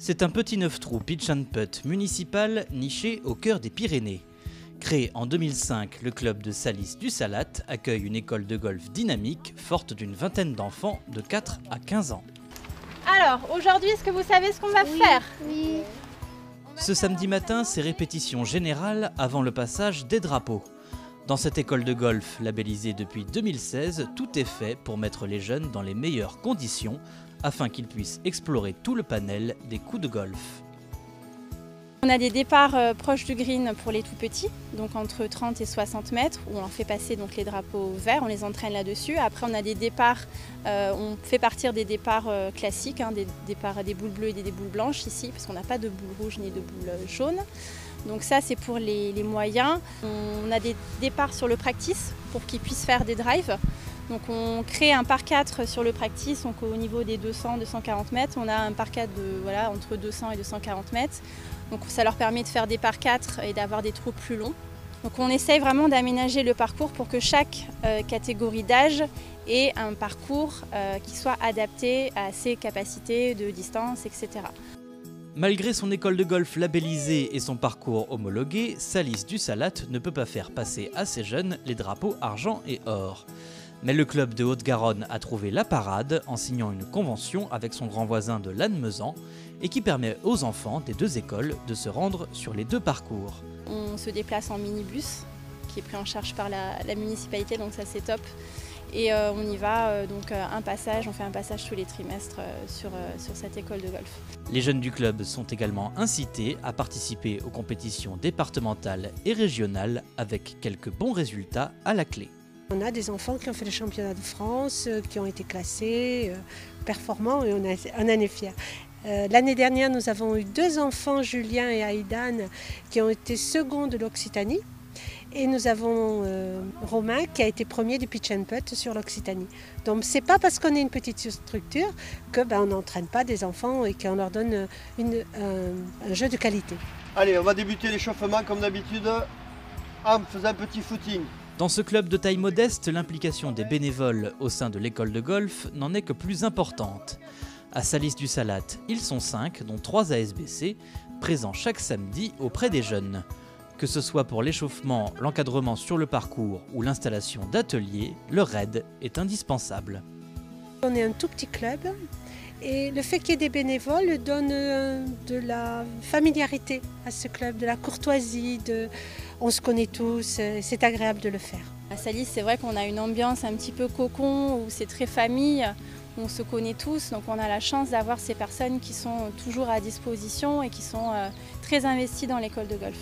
C'est un petit 9 trous pitch and putt municipal niché au cœur des Pyrénées. Créé en 2005, le club de Salis du Salat accueille une école de golf dynamique forte d'une vingtaine d'enfants de 4 à 15 ans. Alors, aujourd'hui, est-ce que vous savez ce qu'on va faire? Oui. Ce samedi matin, c'est répétition générale avant le passage des drapeaux. Dans cette école de golf labellisée depuis 2016, tout est fait pour mettre les jeunes dans les meilleures conditions afin qu'ils puissent explorer tout le panel des coups de golf. On a des départs proches du green pour les tout petits, donc entre 30 et 60 mètres, où on leur fait passer donc les drapeaux verts, on les entraîne là-dessus. Après, on a des départs, on fait partir des départs classiques, des départs des boules bleues et des boules blanches ici, parce qu'on n'a pas de boules rouges ni de boules jaunes. Donc ça, c'est pour les moyens. On a des départs sur le practice pour qu'ils puissent faire des drives. Donc on crée un par 4 sur le practice, donc au niveau des 200-240 mètres, on a un par 4 entre 200 et 240 mètres. Donc ça leur permet de faire des par 4 et d'avoir des trous plus longs. Donc on essaye vraiment d'aménager le parcours pour que chaque catégorie d'âge ait un parcours qui soit adapté à ses capacités de distance, etc. Malgré son école de golf labellisée et son parcours homologué, Salis du Salat ne peut pas faire passer à ses jeunes les drapeaux argent et or. Mais le club de Haute-Garonne a trouvé la parade en signant une convention avec son grand voisin de Lannemezan et qui permet aux enfants des deux écoles de se rendre sur les deux parcours. On se déplace en minibus qui est pris en charge par la municipalité, donc ça c'est top. Et on y va, donc on fait un passage tous les trimestres sur cette école de golf. Les jeunes du club sont également incités à participer aux compétitions départementales et régionales avec quelques bons résultats à la clé. On a des enfants qui ont fait le championnat de France, qui ont été classés, performants, et on en est fiers. L'année dernière, nous avons eu 2 enfants, Julien et Aïdan, qui ont été seconds de l'Occitanie. Et nous avons Romain qui a été premier du pitch and putt sur l'Occitanie. Donc c'est pas parce qu'on est une petite structure que on n'entraîne pas des enfants et qu'on leur donne un jeu de qualité. Allez, on va débuter l'échauffement comme d'habitude en faisant un petit footing. Dans ce club de taille modeste, l'implication des bénévoles au sein de l'école de golf n'en est que plus importante. À Salis du Salat, ils sont 5, dont 3 ASBC, présents chaque samedi auprès des jeunes. Que ce soit pour l'échauffement, l'encadrement sur le parcours ou l'installation d'ateliers, leur aide est indispensable. On est un tout petit club et le fait qu'il y ait des bénévoles donne de la familiarité à ce club, de la courtoisie, on se connaît tous, c'est agréable de le faire. À Salis, c'est vrai qu'on a une ambiance un petit peu cocon où c'est très famille, où on se connaît tous, donc on a la chance d'avoir ces personnes qui sont toujours à disposition et qui sont très investies dans l'école de golf.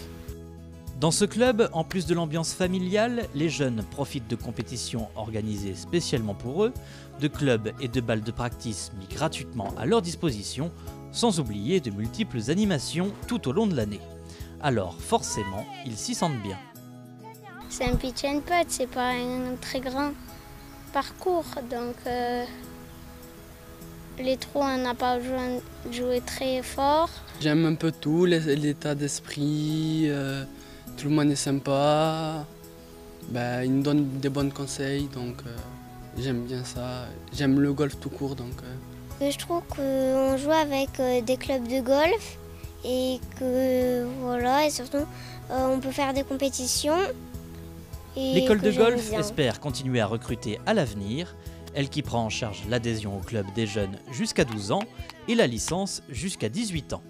Dans ce club, en plus de l'ambiance familiale, les jeunes profitent de compétitions organisées spécialement pour eux, de clubs et de balles de practice mis gratuitement à leur disposition, sans oublier de multiples animations tout au long de l'année. Alors forcément, ils s'y sentent bien. C'est un pitch and putt, c'est pas un très grand parcours, donc les trous on n'a pas joué très fort. J'aime un peu tout, l'état d'esprit. Tout le monde est sympa, il nous donne des bons conseils, donc j'aime bien ça. J'aime le golf tout court. Je trouve qu'on joue avec des clubs de golf et que et surtout on peut faire des compétitions. L'école de golf espère continuer à recruter à l'avenir, elle qui prend en charge l'adhésion au club des jeunes jusqu'à 12 ans et la licence jusqu'à 18 ans.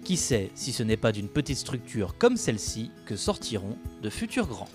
Qui sait si ce n'est pas d'une petite structure comme celle-ci que sortiront de futurs grands.